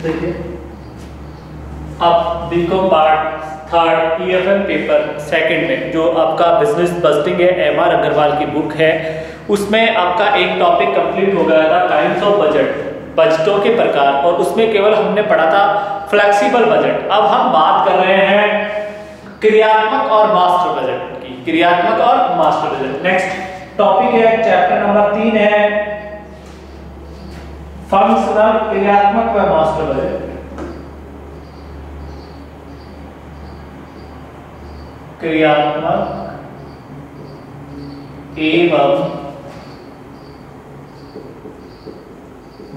देखिए अब BCom part third EFM paper second में जो आपका बिजनेस बस्टिंग है, एमआर अग्रवाल की बुक है, उसमें आपका एक टॉपिक कंप्लीट हो गया था, काइंड्स ऑफ बजट, बजटों के प्रकार, और उसमें केवल हमने पढ़ा था फ्लेक्सिबल बजट। अब हम बात कर रहे हैं क्रियात्मक और मास्टर बजट की, क्रियात्मक और मास्टर बजट। नेक्स्ट टॉपिक है चैप्टर नंबर 3 है फंक्शनल, क्रियात्मक व मास्टर बजट। क्रियात्मक एवं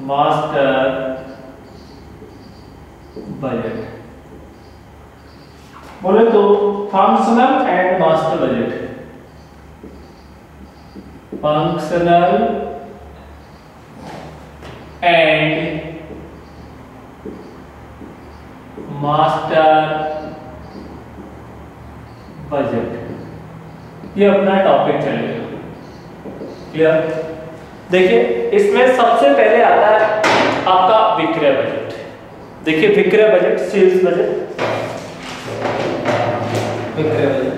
मास्टर बजट। बोले तो functional and master budget, functional and master budget, ये अपना टॉपिक चलेगा। क्लियर? देखिए इसमें सबसे पहले आता है आपका विक्रय बजट। देखिए विक्रय बजट, सेल्स बजट, विक्रय बजट।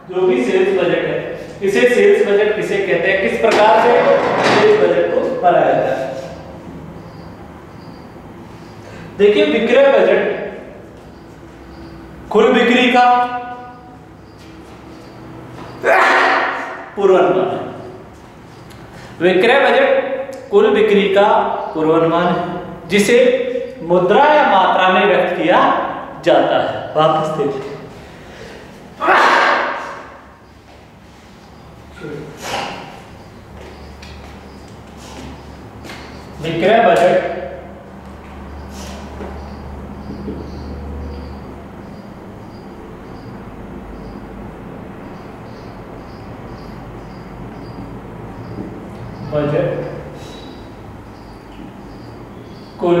जो भी सेल्स बजट है, इसे सेल्स बजट किसे कहते हैं, किस प्रकार से सेल्स बजट को बनाया जाता है। देखिए विक्रय बजट कुल बिक्री का पूर्वानुमान है। विक्रय बजट कुल बिक्री का पूर्वानुमान है जिसे मुद्रा या मात्रा में व्यक्त किया जाता है। वापस देखिए विक्रय बजट कुल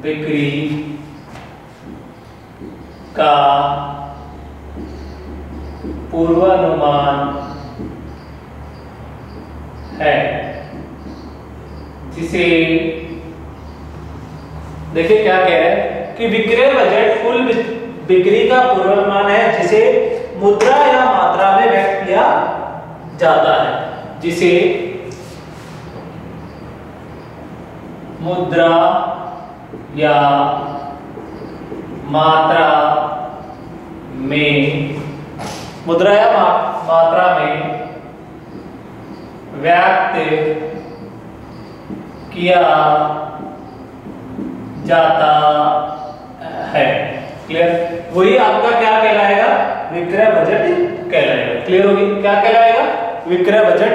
बिक्री का पूर्वानुमान है, जिसे देखिए क्या कह रहे हैं कि विक्रय बजट कुल बिक्री का पूर्वानुमान है जिसे मुद्रा या मात्रा में व्यक्त किया जाता है, जिसे मुद्रा या मात्रा में, मुद्रा या मात्रा में व्यक्त किया जाता है। क्लियर? वही आपका क्या कहलाएगा, विक्रय बजट कहलाएगा। क्लियर होगी? क्या कहलाएगा, विक्रय बजट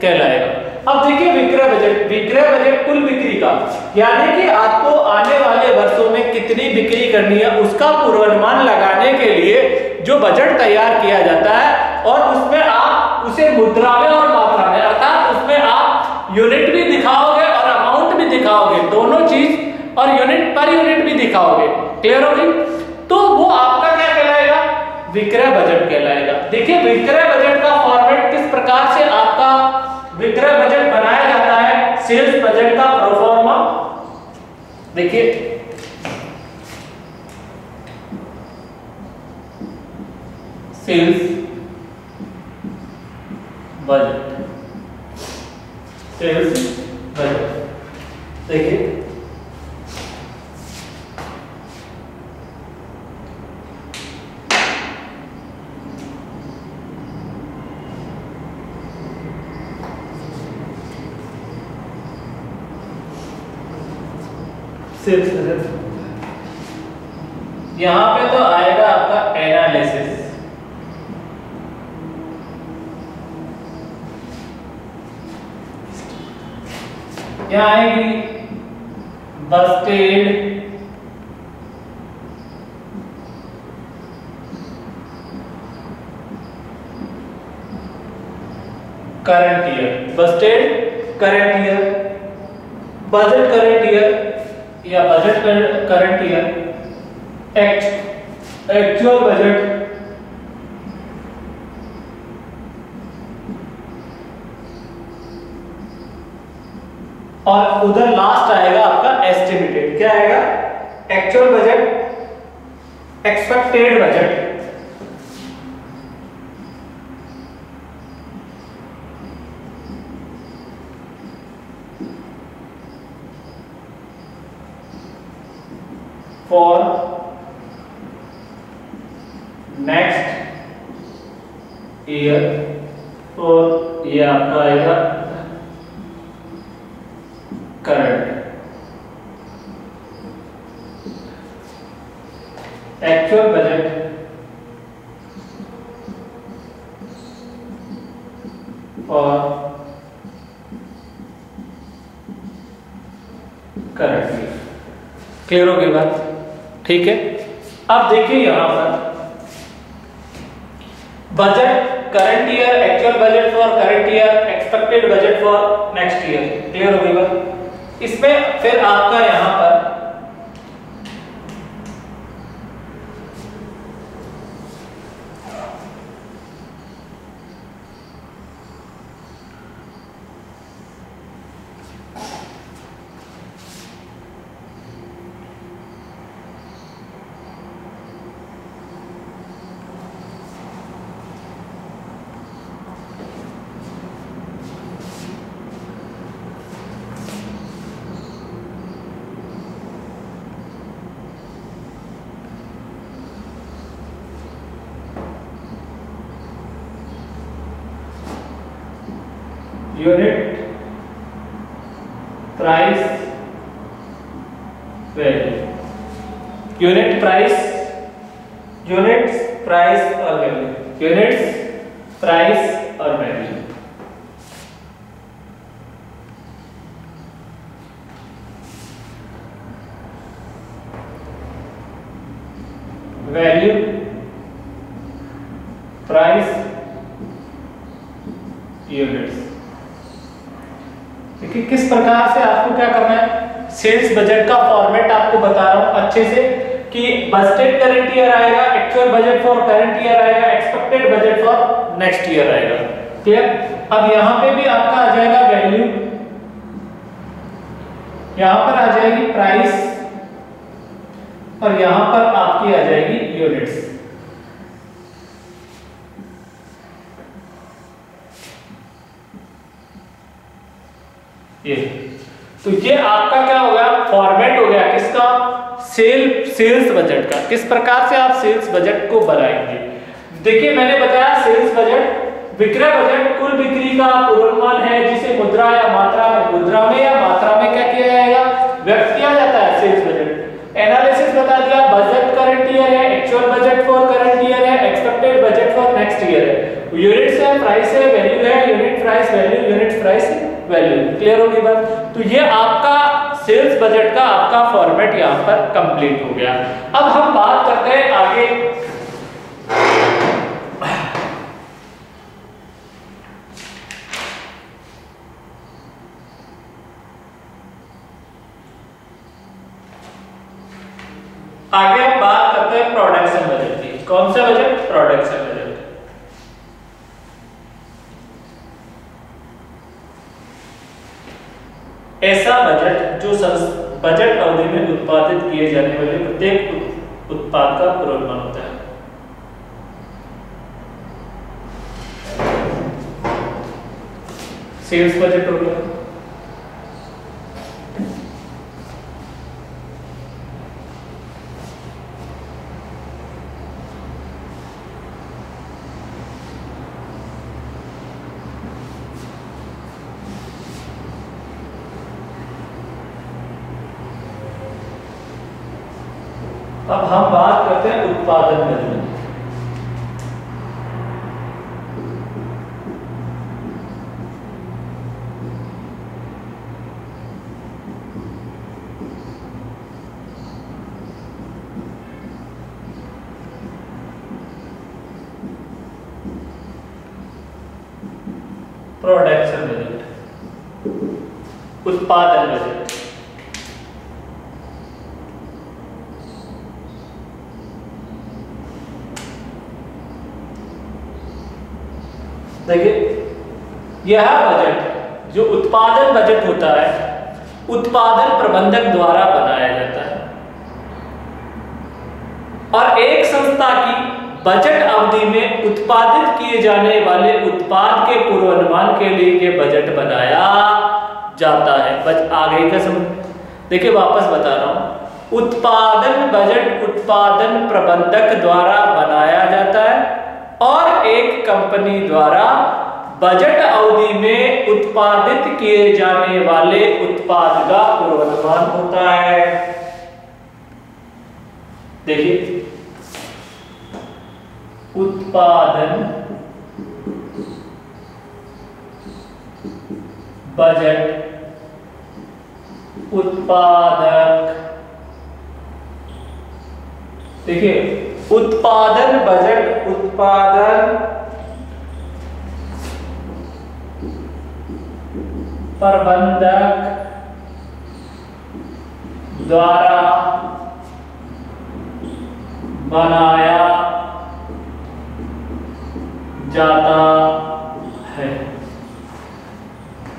कहलाएगा। अब देखिए विक्रय बजट कुल बिक्री का, यानी कि आपको आने वाले वर्षों में कितनी बिक्री करनी है उसका पूर्वानुमान लगाने के लिए जो बजट तैयार किया जाता है, और उसमें आप उसे मुद्रा में और मात्रा में, अर्थात उसमें आप यूनिट भी दिखाओगे और अमाउंट भी दिखाओगे, दोनों चीज, और यूनिट पर यूनिट भी दिखाओगे। क्लियर होगी? तो वो आपका क्या कहलाएगा, विक्रय बजट कहलाएगा। देखिए विक्रय बजट का फॉर्मेट किस प्रकार से आपका विक्रय बजट बनाया जाता है, सेल्स बजट का प्रोफॉर्मा। देखिए सेल्स बजट, सेल्स बजट, देखिए सेल्स बजट, यहां पे तो आएगा आपका एनालिसिस, यहाँ आएगी budgeted current year, budgeted current year, budget current year या budget current year, actual budget, और उधर लास्ट आएगा आपका एस्टिमेटेड। क्या आएगा? Actual budget, expected budget, for next year, और ये आपका आएगा current. Actual budget for current year. Clear हो गई बात? ठीक है। अब देखिए यहां पर budget current year, actual budget for current year, expected budget for next year. Clear हो गई बात? इसमें फिर आपका यहां per unit price value, unit price, units price और वैल्यू, यूनिट्स प्राइस और वैल्यू, वैल्यू प्राइस यूनिट्स। देखिए किस प्रकार से आपको क्या करना है, सेल्स बजट का फॉर्मेट आपको बता रहा हूं अच्छे से कि बजटेड करंट ईयर आएगा, actual budget for current year आएगा, expected budget for next year आएगा। क्लियर? अब यहां पे भी आपका आ जाएगा वैल्यू, यहां पर आ जाएगी प्राइस, और यहां पर आपकी आ जाएगी यूनिट्स। ये तो ये आपका क्या हो गया, फॉर्मेट हो गया किसका, सेल्स बजट का। किस प्रकार से आप सेल्स बजट को बनाएंगे? देखिए मैंने बताया सेल्स बजट, विक्रय बजट कुल बिक्री का पूर्वानुमान है जिसे मुद्रा या मात्रा में, मुद्रा में या मात्रा में क्या किया जाएगा, व्यक्त किया जाता है सेल्स बजट। एनालिसिस बता दिया, बजट करंट ईयर है, actual budget for current year है, expected budget for next year है, यूनिट्स है, प्राइस है, वैल्यू है, unit price value, unit price value. Clear होगी बात? तो ये आपका सेल्स बजट का आपका फॉर्मेट यहां पर कंप्लीट हो गया। अब हम बात करते हैं आगे, आगे हम बात करते हैं प्रोडक्शन बजट की। कौन सा बजट? Production budget. ऐसा बजट जो बजट अवधि में उत्पादित किए जाने वाले प्रत्येक उत्पाद का पूर्वानुमान होता है। सेल्स बजट हो गया, अब हम बात करते हैं उत्पादन बजट। प्रोडक्शन बजट, उत्पादन बजट। देखिए यह बजट जो उत्पादन बजट होता है, उत्पादन प्रबंधक द्वारा बनाया जाता है और एक संस्था की बजट अवधि में उत्पादित किए जाने वाले उत्पाद के पूर्वानुमान के लिए ये बजट बनाया जाता है। आगे का समझ। देखिए वापस बता रहा हूं, उत्पादन बजट उत्पादन प्रबंधक द्वारा बनाया जाता है और एक कंपनी द्वारा बजट अवधि में उत्पादित किए जाने वाले उत्पाद का पूर्वानुमान होता है। देखिए उत्पादन बजट उत्पादक, देखिए उत्पादन बजट उत्पादन प्रबंधक द्वारा बनाया जाता है।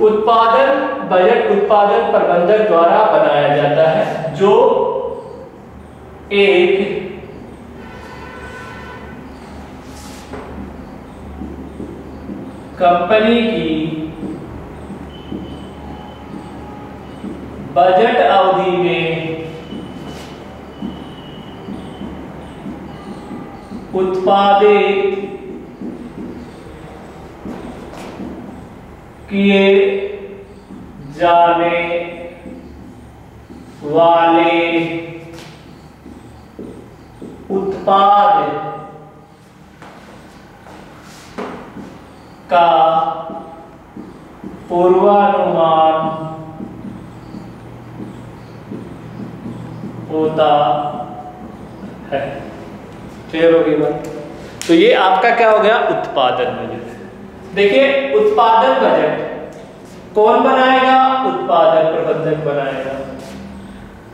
उत्पादन बजट उत्पादन प्रबंधक द्वारा बनाया जाता है, जो एक कंपनी की बजट अवधि में उत्पादित किए जाने वाले उत्पाद का पूर्वानुमान होता है। क्लियर होगी बात? तो ये आपका क्या हो गया, उत्पादन बजट। देखिए उत्पादन बजट कौन बनाएगा, उत्पादन प्रबंधक बनाएगा।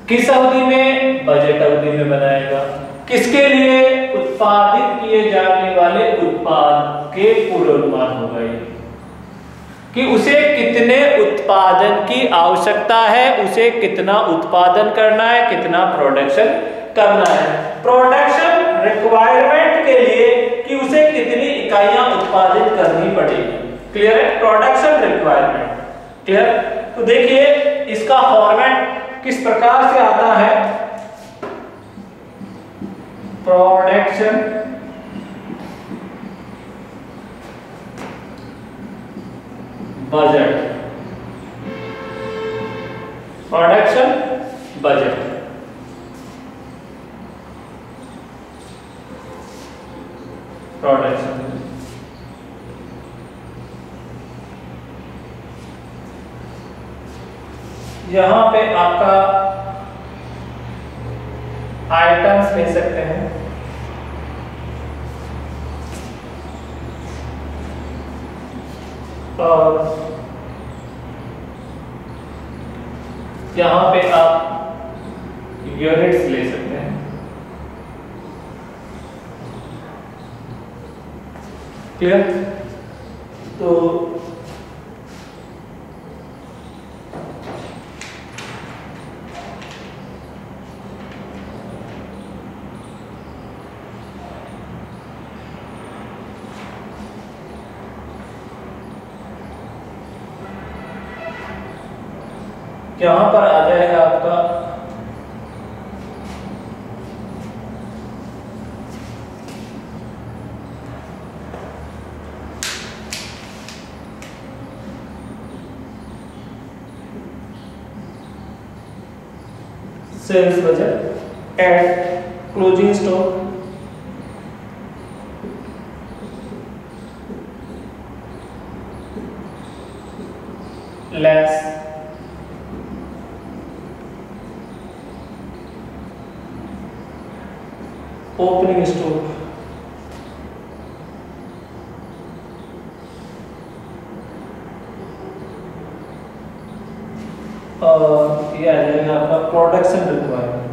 किस अवधि में, बजट अवधि में बनाएगा। किसके लिए, उत्पादित किए जाने वाले उत्पाद के पूर्वानुमान होगा ये, कि उसे कितने उत्पादन की आवश्यकता है, उसे कितना उत्पादन करना है, कितना प्रोडक्शन करना है। प्रोडक्शन रिक्वायरमेंट के लिए कि उसे कितनी इकाइयां उत्पादित करनी पड़ेगी। क्लियर है, प्रोडक्शन रिक्वायरमेंट। क्लियर। तो देखिए इसका फॉर्मेट किस प्रकार से आता है, production budget, production budget, production. यहां पे आपका आइटम्स ले सकते हैं, और यहां पे आप यूनिट्स ले सकते हैं। क्लियर। तो यहां पर आ जाएगा आपका sales budget at closing stock, less opening stock. और ये आ जाएगा आपका production requirement.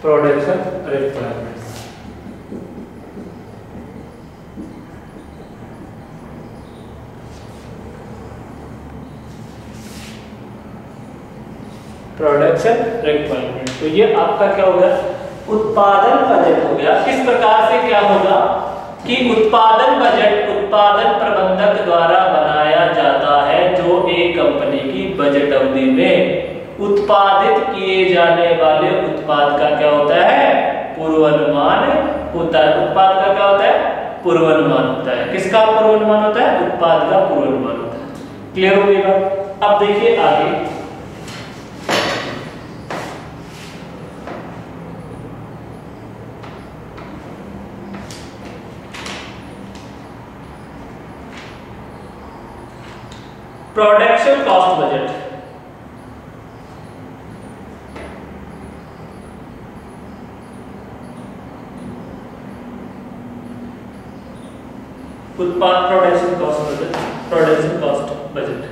Production requirement production requirement. तो ये आपका क्या हो गया, उत्पादन बजट हो गया। किस प्रकार से क्या होगा कि उत्पादन बजट उत्पादन प्रबंधक द्वारा बनाया जाता है, जो एक कंपनी की बजट अवधि में उत्पादित किए जाने वाले उत्पाद का क्या होता है, पूर्वानुमान होता है। उत्पाद का क्या होता है, पूर्वानुमान होता है। किसका पूर्वानुमान होता है, उत्पाद का पूर्वानुमान होता है। क्लियर हो गई बात। अब देखिए आगे, प्रोडक्शन कॉस्ट बजट। उत्पाद production cost budget, production cost budget.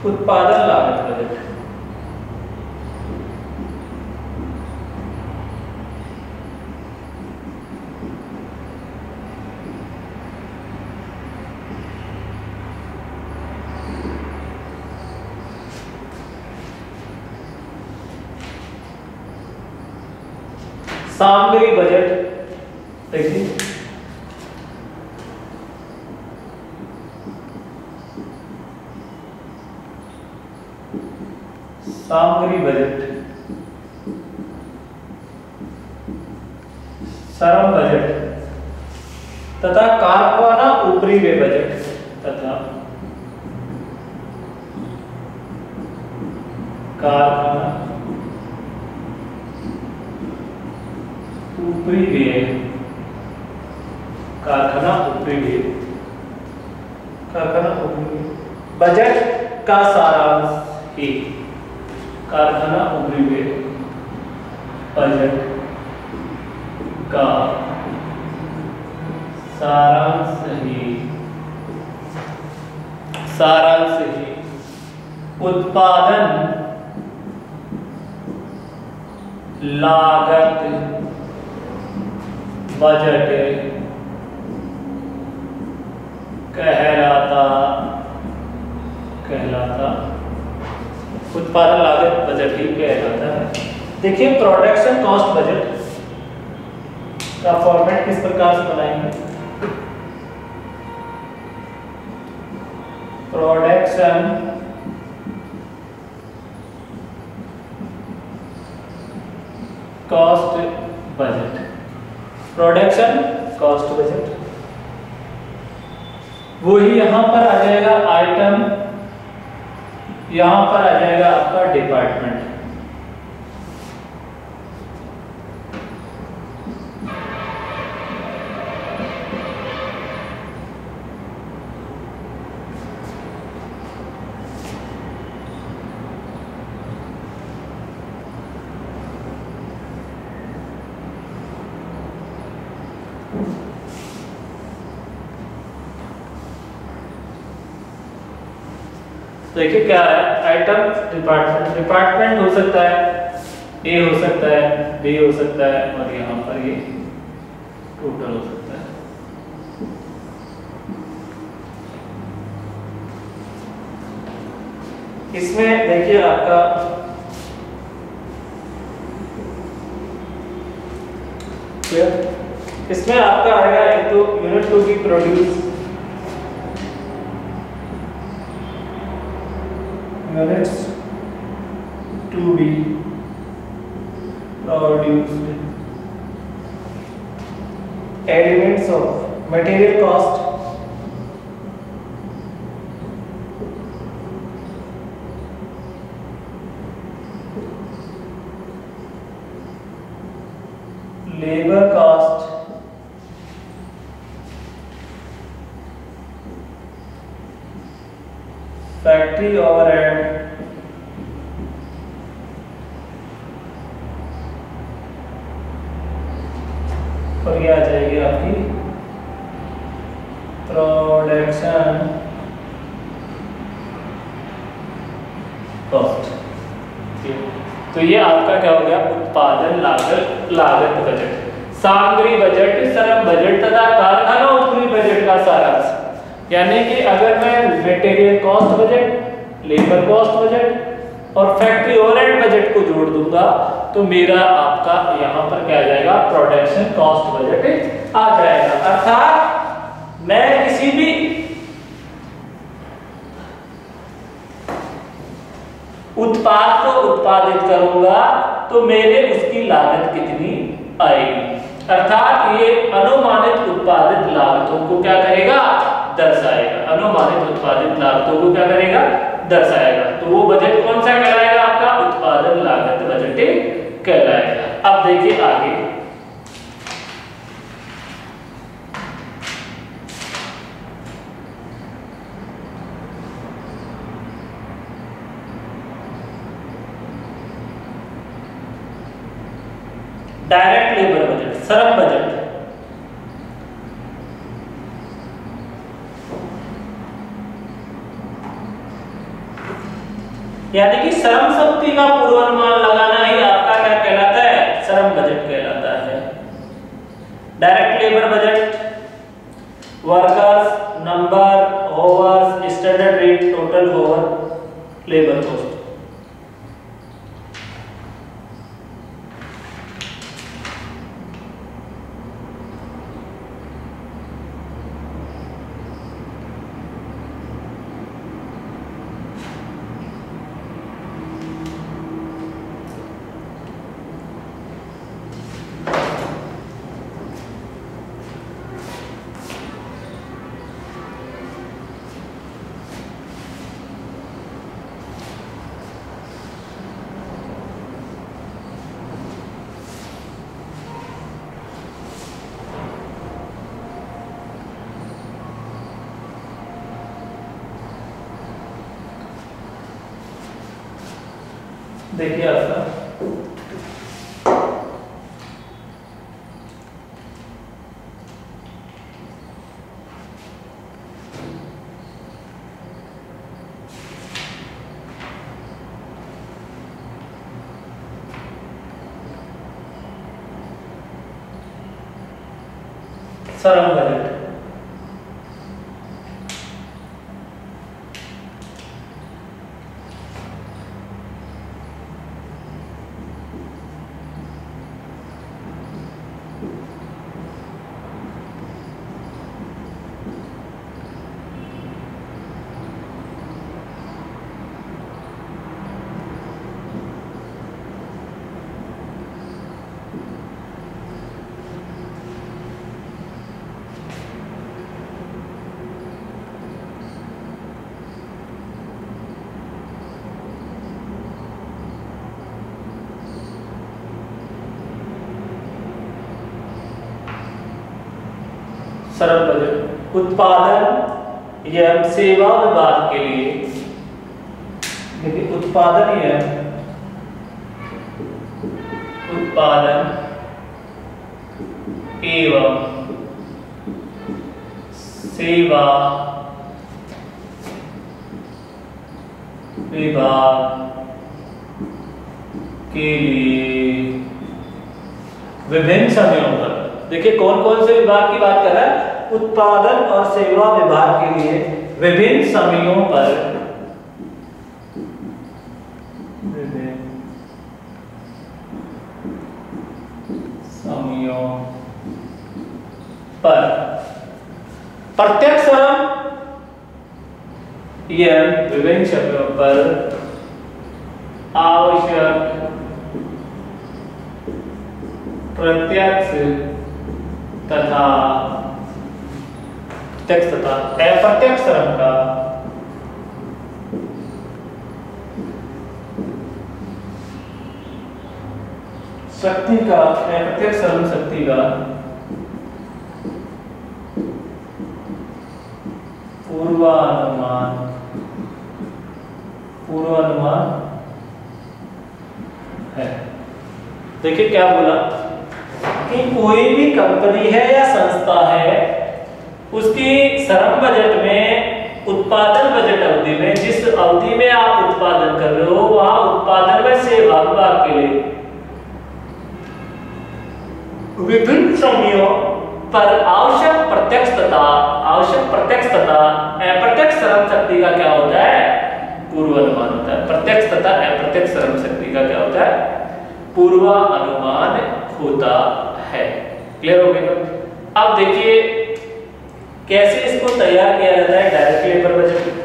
उत्पादन लागत बजट, सामग्री बजट। देखिए सामग्री बजट, श्रम बजट तथा कारखाना ऊपरी व्यय बजट तथा कारखाना ऊपरी व्यय, कारखाना ऊपरी व्यय, कारखाना ऊपरी बजट का सारांश ही कारखाना ऊपरी व्यय बजट का सारांश ही उत्पादन लागत बजट कहलाता उत्पादन लागत बजट ही कहलाता है। देखिए प्रोडक्शन कॉस्ट बजट का फॉर्मेट किस प्रकार से बनाएंगे। Production cost budget, production cost budget वही यहां पर आ जाएगा आइटम, यहां पर आ जाएगा आपका डिपार्टमेंट। देखिए क्या है आइटम डिपार्टमेंट, डिपार्टमेंट हो सकता है ए हो सकता है बी हो सकता है और यहाँ पर ये टोटल हो सकता है। इसमें देखिए आपका इसमें आपका आएगा एक तो unit to be produce, units to be produced. Elements of material cost, labor cost, factory overhead, और ये आ जाएगी आपकी प्रोडक्शन कॉस्ट। तो ये आपका क्या हो गया, उत्पादन लागत बजट, सामग्री बजट, श्रम बजट तथा कारखाना उपरी बजट का सारांश। यानी कि अगर मैं material cost budget, labour cost budget और फैक्ट्री ओवरहेड बजट को जोड़ दूंगा तो मेरा आपका यहाँ पर क्या आ जाएगा, प्रोडक्शन कॉस्ट बजट आ जाएगा। अर्थात मैं किसी भी उत्पाद को उत्पादित करूंगा तो मेरे उसकी लागत कितनी आएगी, अर्थात ये अनुमानित उत्पादित लागतों को क्या करेगा, दर्शाएगा। अनुमानित उत्पादित लागतों को क्या करेगा, दर्शाएगा। तो वो बजट कौन सा कहलाएगा, आपका उत्पादन लागत बजट कहलाएगा। अब देखिए आगे, डायरेक्ट लेबर बजट, श्रम बजट। यानी कि श्रम शक्ति का पूर्वानुमान लगाना ही आपका क्या कहलाता है, श्रम बजट कहलाता है। Direct labour budget, workers number, hours, standard rate, total hour, labour cost. देखिए आपका श्रम बजट, श्रम बजट उत्पादन एवं सेवा विभाग के लिए, देखिए उत्पादन एवं सेवा विभाग के लिए विभिन्न समयों पर, देखिए कौन कौन से विभाग की बात कर रहा है, उत्पादन और सेवा विभाग के लिए विभिन्न समयों पर, प्रत्यक्ष श्रम एवं विभिन्न समयों पर आवश्यक प्रत्यक्ष तथा अप्रत्यक्ष श्रम का शक्ति का अप्रत्यक्ष श्रम शक्ति का पूर्वानुमान है। देखिए क्या बोला कि कोई भी कंपनी है या संस्था है, उसकी श्रम बजट में उत्पादन बजट अवधि में, जिस अवधि में आप उत्पादन कर रहे हो, वहां उत्पादन में सेवा विभाग के लिए विभिन्न श्रमियों पर आवश्यक प्रत्यक्ष तथा अप्रत्यक्ष श्रम शक्ति का क्या होता है? पूर्वानुमान होता है। प्रत्यक्ष तथा अप्रत्यक्ष श्रम शक्ति का क्या होता है? पूर्वानुमान होता है। क्लियर हो गया? अब देखिए कैसे इसको तैयार किया जाता है direct labour budget.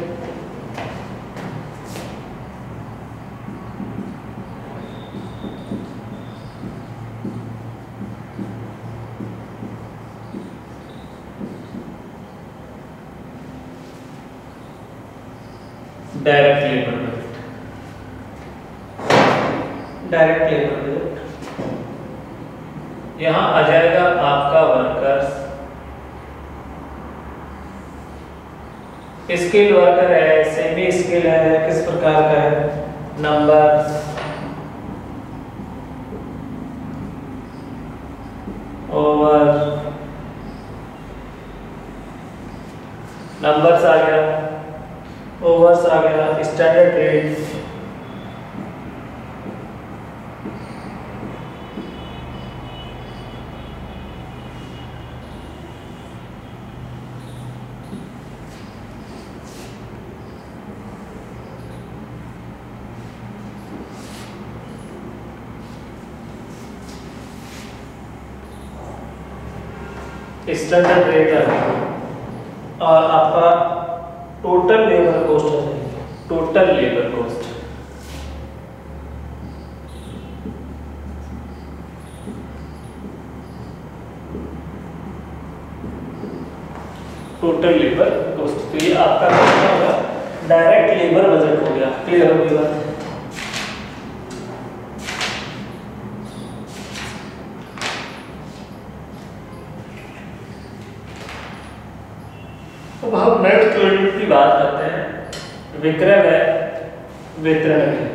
Direct labour budget, यहां आ जाएगा आपका वर्कर्स, स्किल वर्कर है, सेमी स्किल है, किस प्रकार का है, नंबर्स, ओवर नंबर्स आ गया, ओवर्स आ गया, स्टैंडर्ड रेट, स्टैंडर्ड रेट आ गया, और आपका टोटल लेबर कॉस्ट है, total labour cost, total labour cost. तो ये आपका क्या होगा? डायरेक्ट लेबर बजट हो गया। क्लियर हो गई बात? अब हम नेक्स्ट यूनिट की बात करते हैं विक्रय व वितरण की।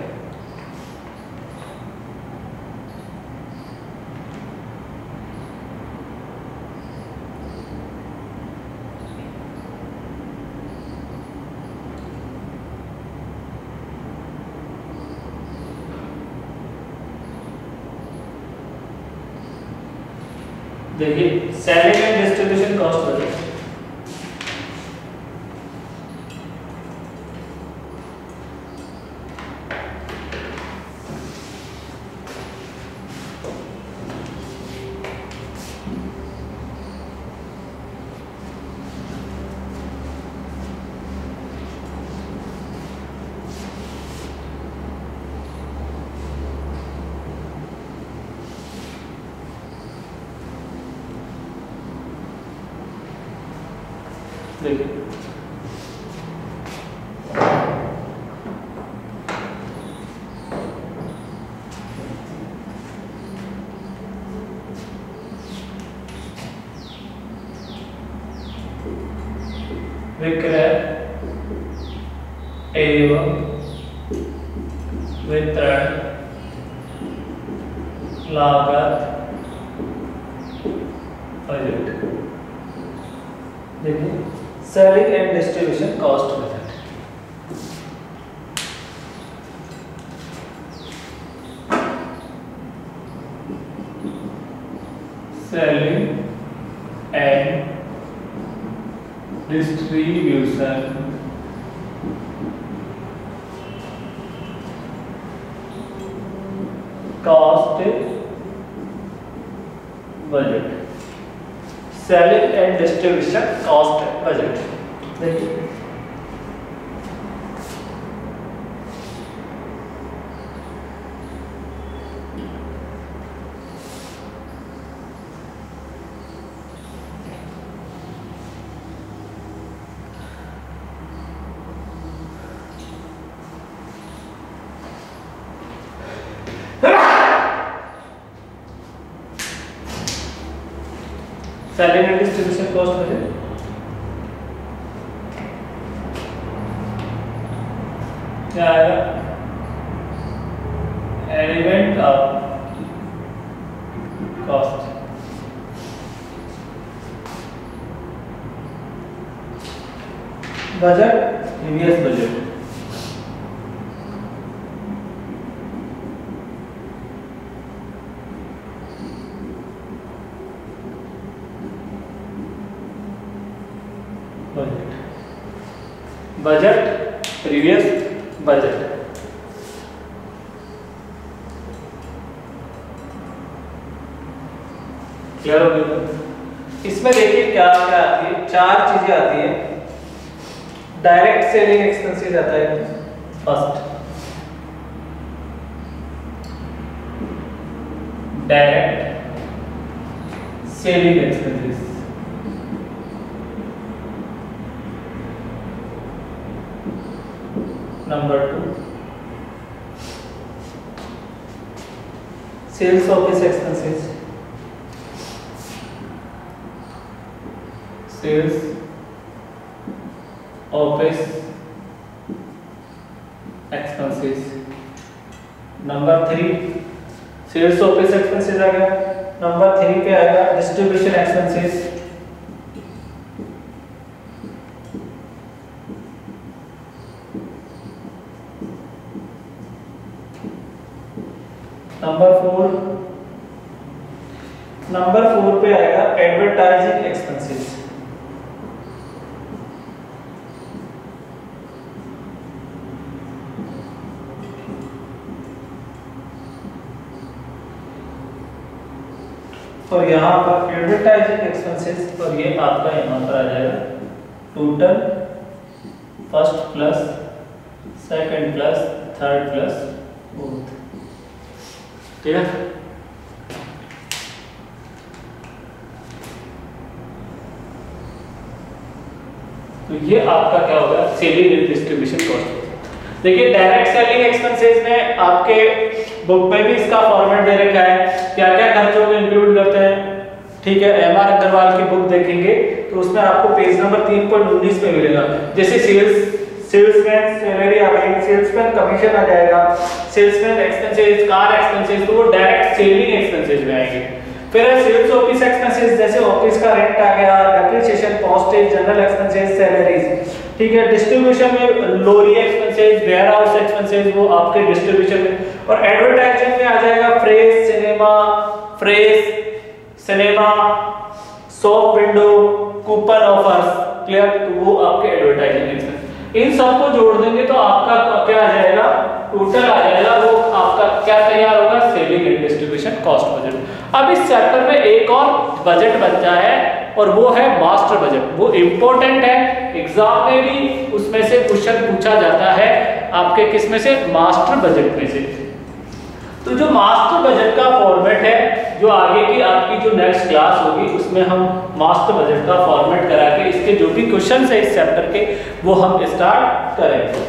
देखिए selling and distribution cost budget, देखिए विक्रय एवं वितरण लागत बजट। देखिए selling and distribution cost budget, selling and distribution cost budget, selling and distribution cost budget. देखिए selling and distribution cost budget क्या आएगा? Element of cost, budget, previous budget. Budget, previous budget. Clear हो गया? इसमें देखिए क्या क्या आती है, 4 चीजें आती है। डायरेक्ट सेलिंग एक्सपेंसेस आता है first, direct selling expenses. Number 2 sales office expenses, sales office expenses. Number 3 sales office expenses आ गया। नंबर 3 पे आएगा डिस्ट्रीब्यूशन एक्सपेंसेस। नंबर 4 पे आएगा एडवर्टाइजिंग एक्सपेंसेस। और यहाँ पर एडवर्टाइजिंग एक्सपेंसेस, और ये आपका यहाँ पर आ जाएगा total first plus second plus third plus fourth. ठीक है? तो ये आपका क्या होगा? Selling and distribution cost. देखिए डायरेक्ट सेलिंग एक्सपेंसेस में आपके बुक में भी इसका फॉर्मेट दे रखा है, क्या क्या खर्चों को इंक्लूड करते हैं। ठीक है, एमआर अग्रवाल की बुक देखेंगे तो उसमें आपको पेज नंबर 3.19 पे मिलेगा। जैसे सेल्समैन सैलरी आ गई, सेल्समैन कमीशन आ जाएगा, सेल्समैन एक्सपेंसेस, कार एक्सपेंसेस, तो वो डायरेक्ट सेलिंग एक्सपेंसेस में आएंगे। फिर है सेल्स ऑफिस एक्सपेंसेस, जैसे ऑफिस का रेंट आ गया, depreciation, postage, general expenses, salaries. ठीक है, डिस्ट्रीब्यूशन में लोरी एक्सपेंसेस, वेयर हाउस एक्सपेंसेस, वो आपके डिस्ट्रीब्यूशन में। और एडवर्टाइजिंग में आ जाएगा fresh cinema, shop window, coupon offers. Clear? तो वो आपके एडवर्टाइजिंग एक्सपेंस। इन सबको जोड़ देंगे तो आपका क्या आ जाएगा? टोटल आ जाएगा। वो आपका क्या तैयार होगा? Selling and distribution cost budget. अब इस चैप्टर में एक और बजट बनता है और वो है मास्टर बजट। वो इंपॉर्टेंट है, एग्जाम में भी उसमें से क्वेश्चन पूछा जाता है आपके किस में से? मास्टर बजट में से। तो जो मास्टर बजट का फॉर्मेट है, जो आगे की आपकी जो नेक्स्ट क्लास होगी उसमें हम मास्टर बजट का फॉर्मेट करा के इसके जो भी क्वेश्चन है इस चैप्टर के वो हम स्टार्ट करेंगे।